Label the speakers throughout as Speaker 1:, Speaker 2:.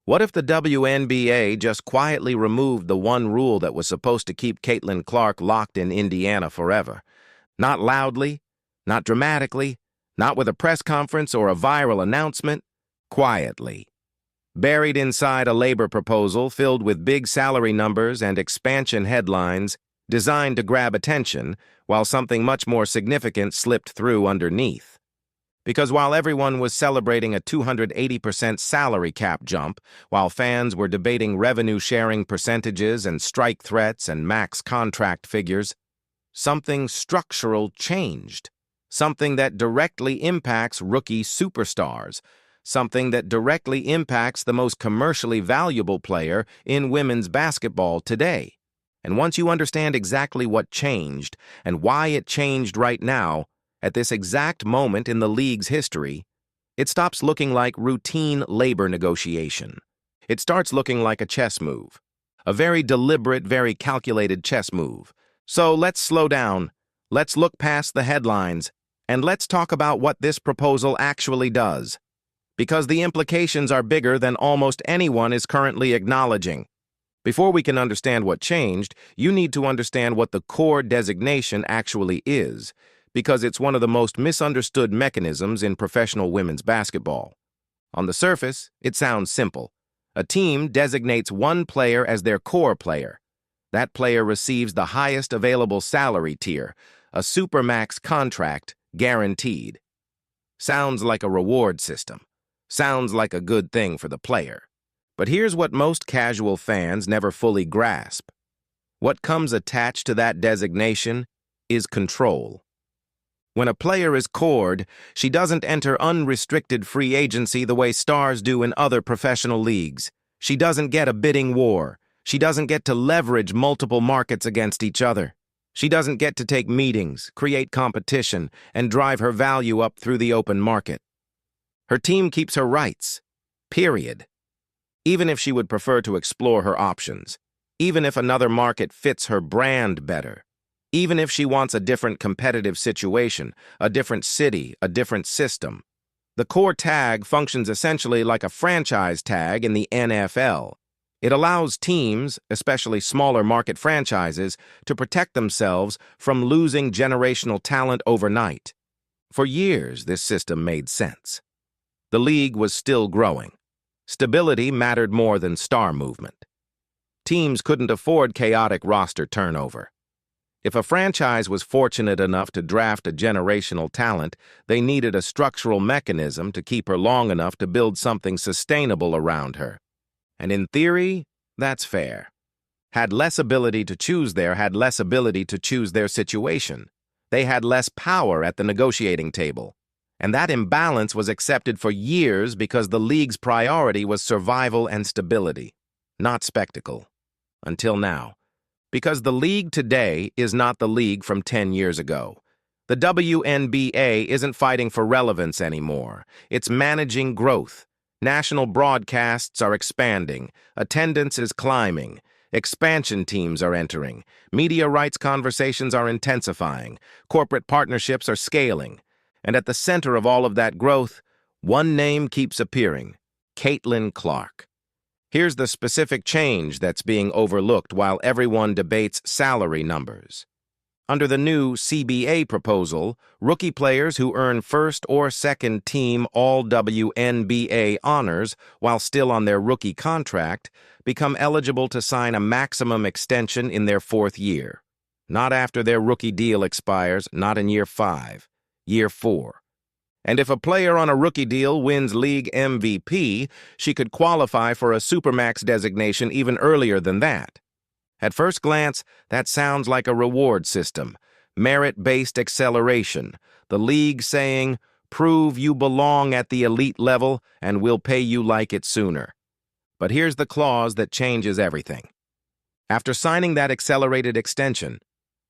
Speaker 1: What if the WNBA just quietly removed the one rule that was supposed to keep Caitlin Clark locked in Indiana forever? Not loudly, not dramatically, not with a press conference or a viral announcement, quietly. Buried inside a labor proposal filled with big salary numbers and expansion headlines designed to grab attention, while something much more significant slipped through underneath. Because while everyone was celebrating a 280% salary cap jump, while fans were debating revenue-sharing percentages and strike threats and max contract figures, something structural changed. Something that directly impacts rookie superstars. Something that directly impacts the most commercially valuable player in women's basketball today. And once you understand exactly what changed and why it changed right now, at this exact moment in the league's history, it stops looking like routine labor negotiation. It starts looking like a chess move. A very deliberate, very calculated chess move. So let's slow down. Let's look past the headlines. And let's talk about what this proposal actually does. Because the implications are bigger than almost anyone is currently acknowledging. Before we can understand what changed, you need to understand what the core designation actually is, because it's one of the most misunderstood mechanisms in professional women's basketball. On the surface, it sounds simple. A team designates one player as their core player. That player receives the highest available salary tier, a supermax contract, guaranteed. Sounds like a reward system. Sounds like a good thing for the player. But here's what most casual fans never fully grasp. What comes attached to that designation is control. When a player is cored, she doesn't enter unrestricted free agency the way stars do in other professional leagues. She doesn't get a bidding war. She doesn't get to leverage multiple markets against each other. She doesn't get to take meetings, create competition, and drive her value up through the open market. Her team keeps her rights. Period. Even if she would prefer to explore her options. Even if another market fits her brand better. Even if she wants a different competitive situation, a different city, a different system. The core tag functions essentially like a franchise tag in the NFL. It allows teams, especially smaller market franchises, to protect themselves from losing generational talent overnight. For years, this system made sense. The league was still growing. Stability mattered more than star movement. Teams couldn't afford chaotic roster turnover. If a franchise was fortunate enough to draft a generational talent, they needed a structural mechanism to keep her long enough to build something sustainable around her. And in theory, that's fair. Had less ability to choose their situation. They had less power at the negotiating table. And that imbalance was accepted for years because the league's priority was survival and stability, not spectacle. Until now. Because the league today is not the league from 10 years ago. The WNBA isn't fighting for relevance anymore. It's managing growth. National broadcasts are expanding. Attendance is climbing. Expansion teams are entering. Media rights conversations are intensifying. Corporate partnerships are scaling. And at the center of all of that growth, one name keeps appearing: Caitlin Clark. Here's the specific change that's being overlooked while everyone debates salary numbers. Under the new CBA proposal, rookie players who earn first or second team All-WNBA honors while still on their rookie contract become eligible to sign a maximum extension in their fourth year. Not after their rookie deal expires, not in year 5, year 4. And if a player on a rookie deal wins league MVP, she could qualify for a Supermax designation even earlier than that. At first glance, that sounds like a reward system, merit-based acceleration, the league saying, prove you belong at the elite level and we'll pay you like it sooner. But here's the clause that changes everything. After signing that accelerated extension,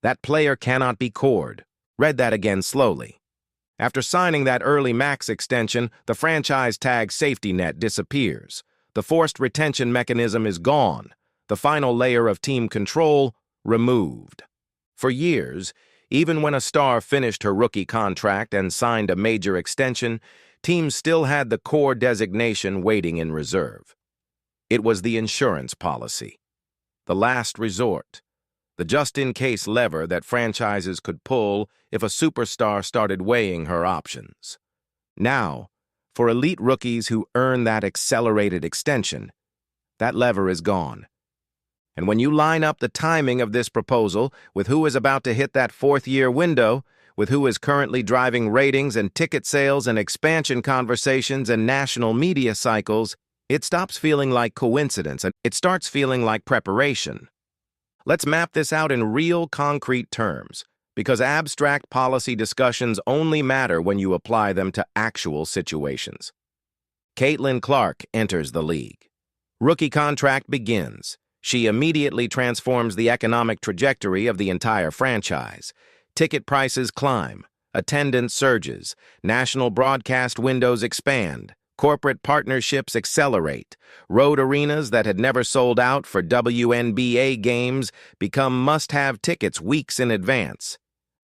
Speaker 1: that player cannot be cored. Read that again slowly. After signing that early max extension, the franchise tag safety net disappears. The forced retention mechanism is gone. The final layer of team control removed. For years, even when a star finished her rookie contract and signed a major extension, teams still had the core designation waiting in reserve. It was the insurance policy, the last resort, the just-in-case lever that franchises could pull if a superstar started weighing her options. Now, for elite rookies who earn that accelerated extension, that lever is gone. And when you line up the timing of this proposal with who is about to hit that fourth-year window, with who is currently driving ratings and ticket sales and expansion conversations and national media cycles, it stops feeling like coincidence and it starts feeling like preparation. Let's map this out in real, concrete terms, because abstract policy discussions only matter when you apply them to actual situations. Caitlin Clark enters the league. Rookie contract begins. She immediately transforms the economic trajectory of the entire franchise. Ticket prices climb, attendance surges, national broadcast windows expand, corporate partnerships accelerate, road arenas that had never sold out for WNBA games become must-have tickets weeks in advance.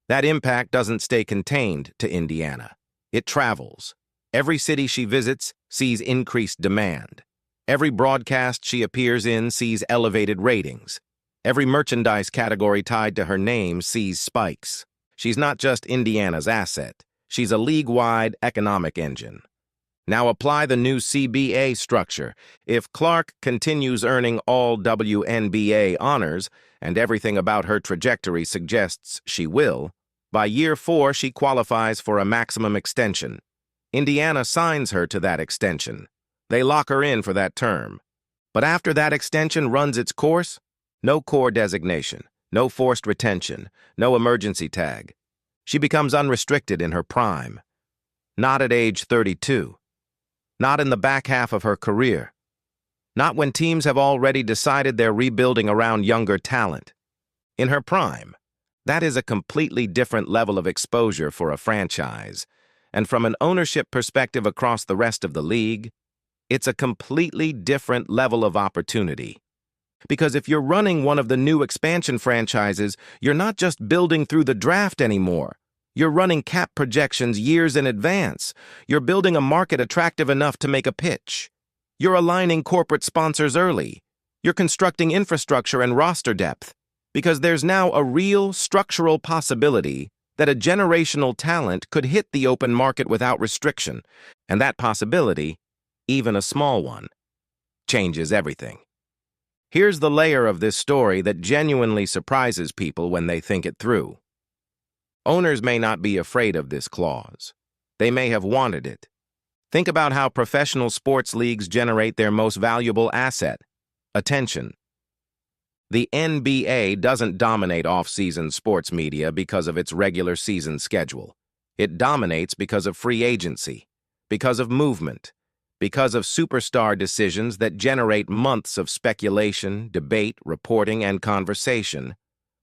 Speaker 1: That impact doesn't stay contained to Indiana. It travels. Every city she visits sees increased demand. Every broadcast she appears in sees elevated ratings. Every merchandise category tied to her name sees spikes. She's not just Indiana's asset. She's a league-wide economic engine. Now apply the new CBA structure. If Clark continues earning all WNBA honors, and everything about her trajectory suggests she will, by year 4 she qualifies for a maximum extension. Indiana signs her to that extension. They lock her in for that term. But after that extension runs its course, no core designation, no forced retention, no emergency tag. She becomes unrestricted in her prime. Not at age 32. Not in the back half of her career. Not when teams have already decided they're rebuilding around younger talent. In her prime. That is a completely different level of exposure for a franchise. And from an ownership perspective across the rest of the league, it's a completely different level of opportunity. Because if you're running one of the new expansion franchises, you're not just building through the draft anymore. You're running cap projections years in advance. You're building a market attractive enough to make a pitch. You're aligning corporate sponsors early. You're constructing infrastructure and roster depth. Because there's now a real structural possibility that a generational talent could hit the open market without restriction. And that possibility, even a small one, changes everything. Here's the layer of this story that genuinely surprises people when they think it through. Owners may not be afraid of this clause. They may have wanted it. Think about how professional sports leagues generate their most valuable asset, attention. The NBA doesn't dominate off-season sports media because of its regular season schedule. It dominates because of free agency, because of movement, because of superstar decisions that generate months of speculation, debate, reporting, and conversation.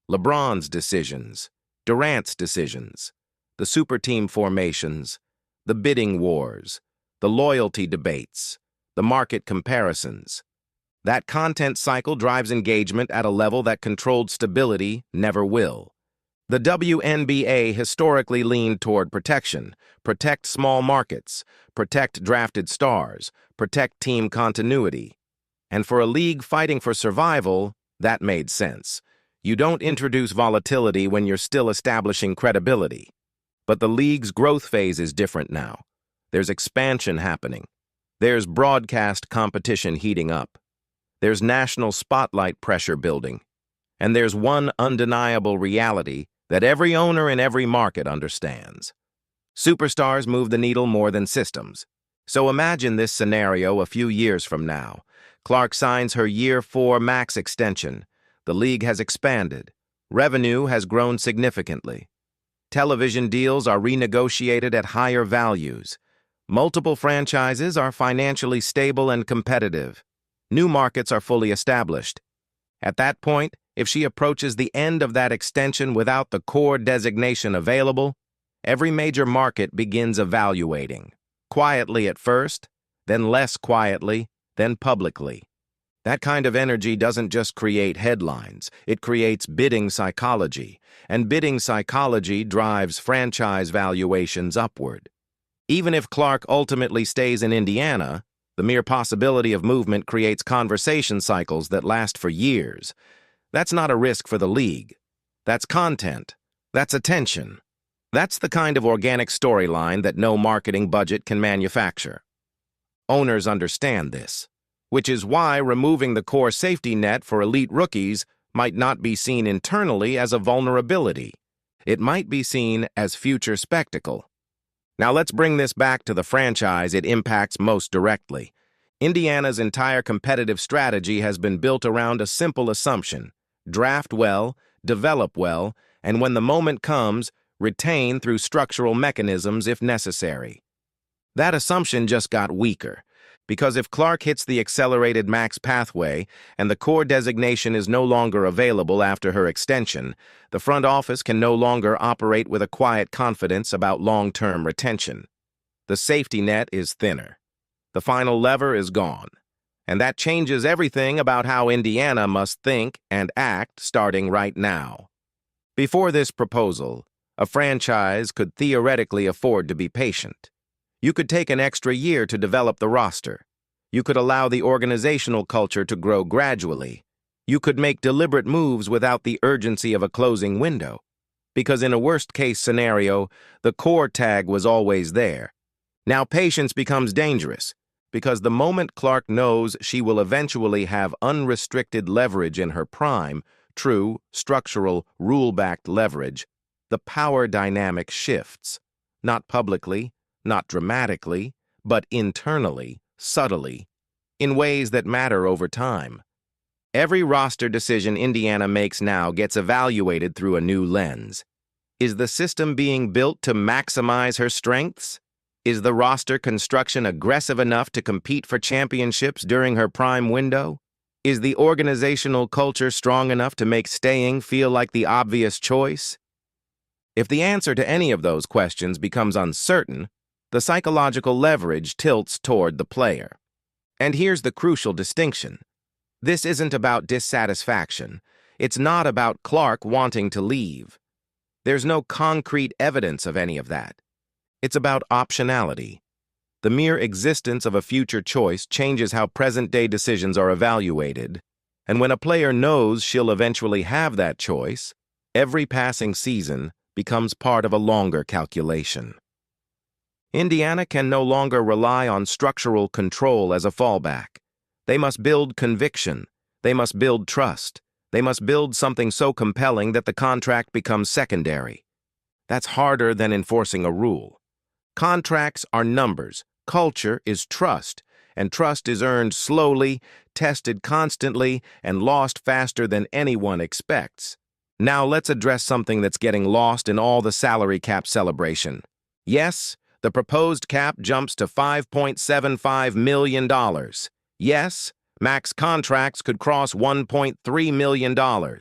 Speaker 1: LeBron's decisions, Durant's decisions, the super team formations, the bidding wars, the loyalty debates, the market comparisons. That content cycle drives engagement at a level that controlled stability never will. The WNBA historically leaned toward protection. Protect small markets, protect drafted stars, protect team continuity. And for a league fighting for survival, that made sense. You don't introduce volatility when you're still establishing credibility. But the league's growth phase is different now. There's expansion happening. There's broadcast competition heating up. There's national spotlight pressure building. And there's one undeniable reality that every owner in every market understands. Superstars move the needle more than systems. So imagine this scenario a few years from now. Clark signs her year 4 max extension. The league has expanded. Revenue has grown significantly. Television deals are renegotiated at higher values. Multiple franchises are financially stable and competitive. New markets are fully established. At that point, if she approaches the end of that extension without the core designation available, every major market begins evaluating. Quietly at first, then less quietly, then publicly. That kind of energy doesn't just create headlines, it creates bidding psychology, and bidding psychology drives franchise valuations upward. Even if Clark ultimately stays in Indiana, The mere possibility of movement creates conversation cycles that last for years. That's not a risk for the league. That's content. That's attention. That's the kind of organic storyline that no marketing budget can manufacture. Owners understand this, which is why removing the core safety net for elite rookies might not be seen internally as a vulnerability. It might be seen as future spectacle. Now let's bring this back to the franchise it impacts most directly. Indiana's entire competitive strategy has been built around a simple assumption: draft well, develop well, and when the moment comes, retain through structural mechanisms if necessary. That assumption just got weaker, because if Clark hits the accelerated max pathway and the core designation is no longer available after her extension, the front office can no longer operate with a quiet confidence about long-term retention. The safety net is thinner. The final lever is gone. And that changes everything about how Indiana must think and act starting right now. Before this proposal, a franchise could theoretically afford to be patient. You could take an extra year to develop the roster. You could allow the organizational culture to grow gradually. You could make deliberate moves without the urgency of a closing window. Because in a worst-case scenario, the core tag was always there. Now patience becomes dangerous, because the moment Clark knows she will eventually have unrestricted leverage in her prime, true, structural, rule-backed leverage, the power dynamic shifts, not publicly, not dramatically, but internally, subtly, in ways that matter over time. Every roster decision Indiana makes now gets evaluated through a new lens. Is the system being built to maximize her strengths? Is the roster construction aggressive enough to compete for championships during her prime window? Is the organizational culture strong enough to make staying feel like the obvious choice? If the answer to any of those questions becomes uncertain, the psychological leverage tilts toward the player. And here's the crucial distinction. This isn't about dissatisfaction. It's not about Clark wanting to leave. There's no concrete evidence of any of that. It's about optionality. The mere existence of a future choice changes how present-day decisions are evaluated, and when a player knows she'll eventually have that choice, every passing season becomes part of a longer calculation. Indiana can no longer rely on structural control as a fallback. They must build conviction. They must build trust. They must build something so compelling that the contract becomes secondary. That's harder than enforcing a rule. Contracts are numbers. Culture is trust, and trust is earned slowly, tested constantly, and lost faster than anyone expects. Now let's address something that's getting lost in all the salary cap celebration. Yes, the proposed cap jumps to $5.75 million. Yes, max contracts could cross $1.3 million.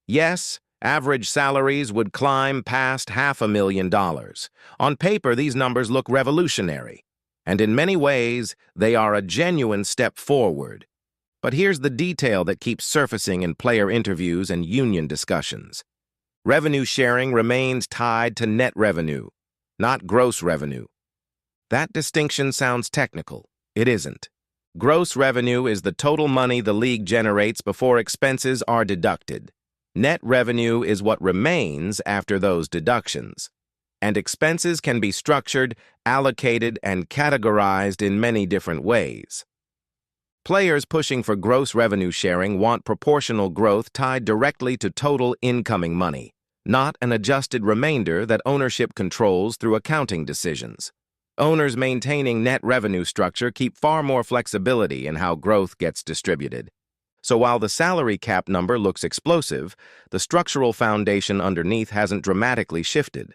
Speaker 1: Yes, average salaries would climb past $500,000. On paper, these numbers look revolutionary, and in many ways, they are a genuine step forward. But here's the detail that keeps surfacing in player interviews and union discussions. Revenue sharing remains tied to net revenue, not gross revenue. That distinction sounds technical. It isn't. Gross revenue is the total money the league generates before expenses are deducted. Net revenue is what remains after those deductions. And expenses can be structured, allocated, and categorized in many different ways. Players pushing for gross revenue sharing want proportional growth tied directly to total incoming money, not an adjusted remainder that ownership controls through accounting decisions. Owners maintaining net revenue structure keep far more flexibility in how growth gets distributed. So while the salary cap number looks explosive, the structural foundation underneath hasn't dramatically shifted.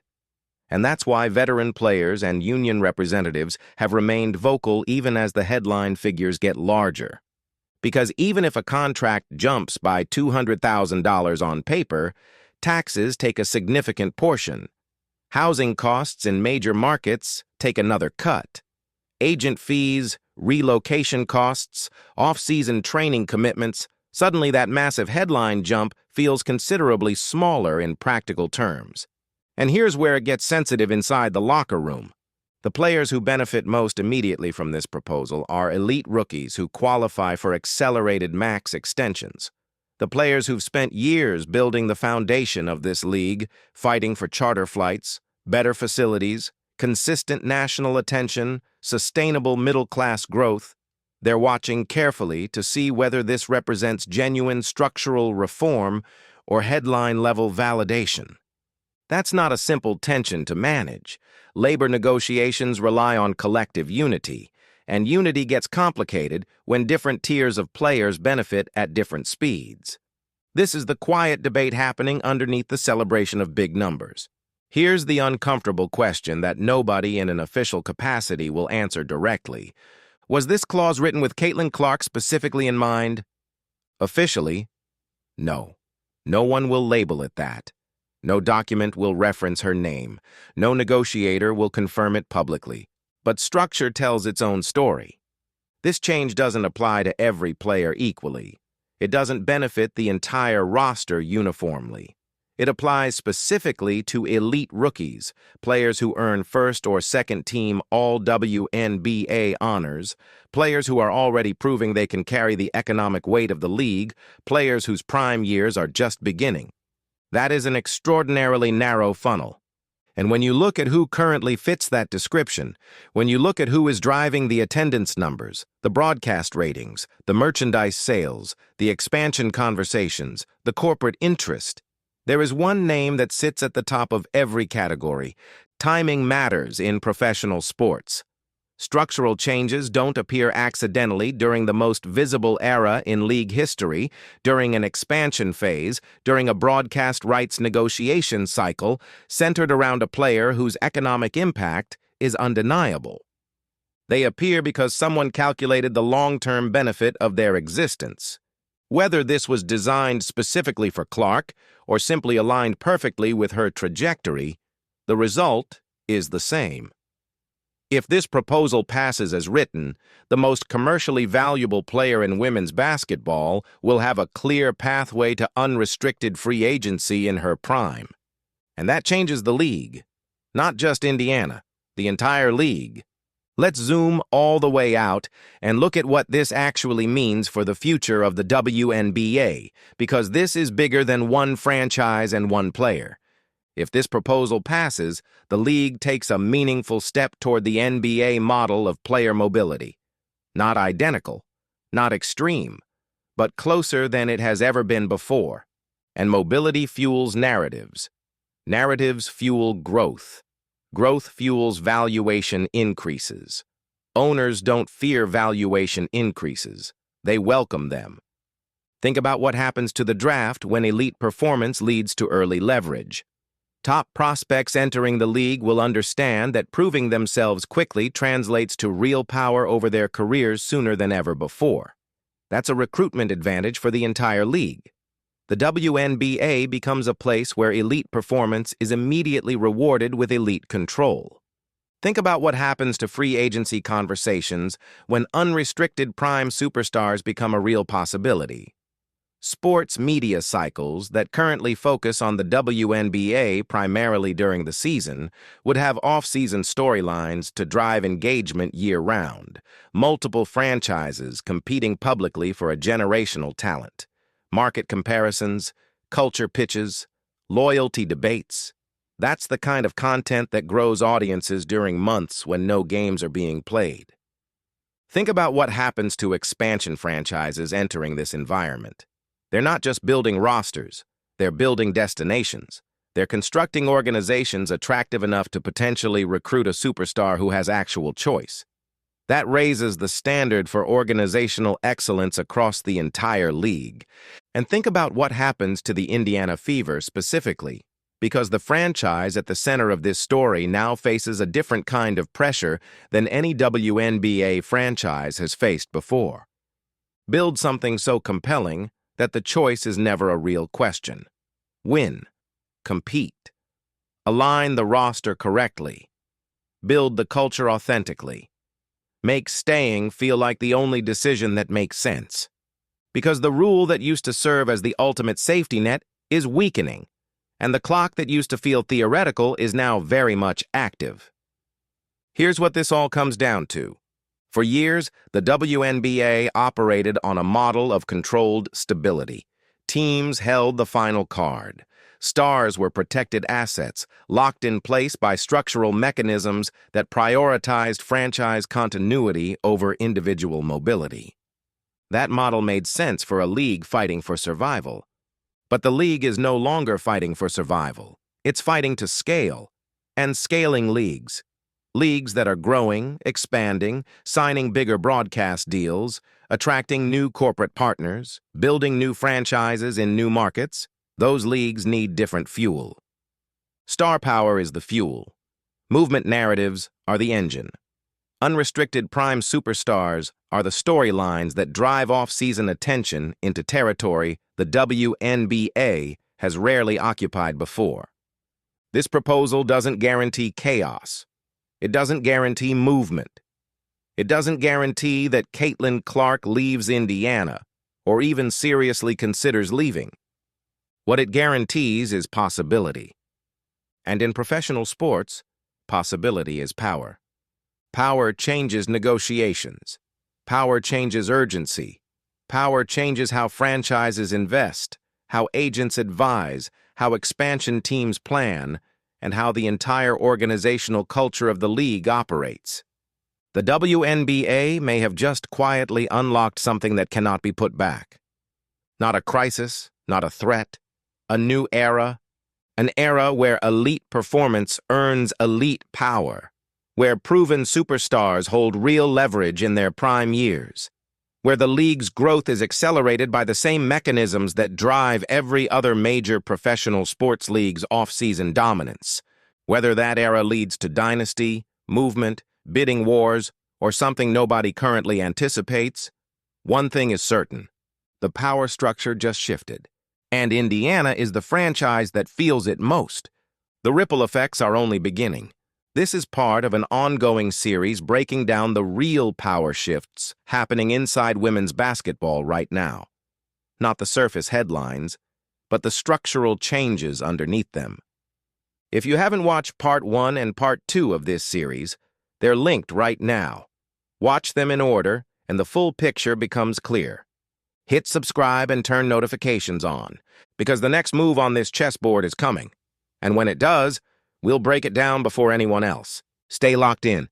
Speaker 1: And that's why veteran players and union representatives have remained vocal even as the headline figures get larger. Because even if a contract jumps by $200,000 on paper, taxes take a significant portion. Housing costs in major markets take another cut. Agent fees, relocation costs, off-season training commitments, suddenly that massive headline jump feels considerably smaller in practical terms. And here's where it gets sensitive inside the locker room. The players who benefit most immediately from this proposal are elite rookies who qualify for accelerated max extensions. The players who've spent years building the foundation of this league, fighting for charter flights, better facilities, consistent national attention, sustainable middle-class growth. They're watching carefully to see whether this represents genuine structural reform or headline-level validation. That's not a simple tension to manage. Labor negotiations rely on collective unity, and unity gets complicated when different tiers of players benefit at different speeds. This is the quiet debate happening underneath the celebration of big numbers. Here's the uncomfortable question that nobody in an official capacity will answer directly. Was this clause written with Caitlin Clark specifically in mind? Officially, no. No one will label it that. No document will reference her name. No negotiator will confirm it publicly. But structure tells its own story. This change doesn't apply to every player equally. It doesn't benefit the entire roster uniformly. It applies specifically to elite rookies, players who earn first or second team all WNBA honors, players who are already proving they can carry the economic weight of the league, players whose prime years are just beginning. That is an extraordinarily narrow funnel. And when you look at who currently fits that description, when you look at who is driving the attendance numbers, the broadcast ratings, the merchandise sales, the expansion conversations, the corporate interest, there is one name that sits at the top of every category. Timing matters in professional sports. Structural changes don't appear accidentally during the most visible era in league history, during an expansion phase, during a broadcast rights negotiation cycle centered around a player whose economic impact is undeniable. They appear because someone calculated the long-term benefit of their existence. Whether this was designed specifically for Clark or simply aligned perfectly with her trajectory, the result is the same. If this proposal passes as written, the most commercially valuable player in women's basketball will have a clear pathway to unrestricted free agency in her prime. And that changes the league. Not just Indiana, the entire league. Let's zoom all the way out and look at what this actually means for the future of the WNBA, because this is bigger than one franchise and one player. If this proposal passes, the league takes a meaningful step toward the NBA model of player mobility. Not identical, not extreme, but closer than it has ever been before. And mobility fuels narratives. Narratives fuel growth. Growth fuels valuation increases. Owners don't fear valuation increases. They welcome them. Think about what happens to the draft when elite performance leads to early leverage. Top prospects entering the league will understand that proving themselves quickly translates to real power over their careers sooner than ever before. That's a recruitment advantage for the entire league. The WNBA becomes a place where elite performance is immediately rewarded with elite control. Think about what happens to free agency conversations when unrestricted prime superstars become a real possibility. Sports media cycles that currently focus on the WNBA primarily during the season would have off-season storylines to drive engagement year-round, multiple franchises competing publicly for a generational talent, market comparisons, culture pitches, loyalty debates. That's the kind of content that grows audiences during months when no games are being played. Think about what happens to expansion franchises entering this environment. They're not just building rosters, they're building destinations. They're constructing organizations attractive enough to potentially recruit a superstar who has actual choice. That raises the standard for organizational excellence across the entire league. And think about what happens to the Indiana Fever specifically, because the franchise at the center of this story now faces a different kind of pressure than any WNBA franchise has faced before. Build something so compelling that the choice is never a real question. Win. Compete. Align the roster correctly. Build the culture authentically. Make staying feel like the only decision that makes sense. Because the rule that used to serve as the ultimate safety net is weakening, and the clock that used to feel theoretical is now very much active. Here's what this all comes down to. For years, the WNBA operated on a model of controlled stability. Teams held the final card. Stars were protected assets, locked in place by structural mechanisms that prioritized franchise continuity over individual mobility. That model made sense for a league fighting for survival. But the league is no longer fighting for survival. It's fighting to scale, and scaling leagues. Leagues that are growing, expanding, signing bigger broadcast deals, attracting new corporate partners, building new franchises in new markets. Those leagues need different fuel. Star power is the fuel. Movement narratives are the engine. Unrestricted prime superstars are the storylines that drive off-season attention into territory the WNBA has rarely occupied before. This proposal doesn't guarantee chaos. It doesn't guarantee movement. It doesn't guarantee that Caitlin Clark leaves Indiana or even seriously considers leaving. What it guarantees is possibility. And in professional sports, possibility is power. Power changes negotiations. Power changes urgency. Power changes how franchises invest, how agents advise, how expansion teams plan, and how the entire organizational culture of the league operates. The WNBA may have just quietly unlocked something that cannot be put back. Not a crisis, not a threat, a new era, an era where elite performance earns elite power, where proven superstars hold real leverage in their prime years, where the league's growth is accelerated by the same mechanisms that drive every other major professional sports league's off-season dominance. Whether that era leads to dynasty, movement, bidding wars, or something nobody currently anticipates, one thing is certain: the power structure just shifted. And Indiana is the franchise that feels it most. The ripple effects are only beginning. This is part of an ongoing series breaking down the real power shifts happening inside women's basketball right now. Not the surface headlines, but the structural changes underneath them. If you haven't watched Part 1 and Part 2 of this series, they're linked right now. Watch them in order, and the full picture becomes clear. Hit subscribe and turn notifications on, because the next move on this chessboard is coming. And when it does, we'll break it down before anyone else. Stay locked in.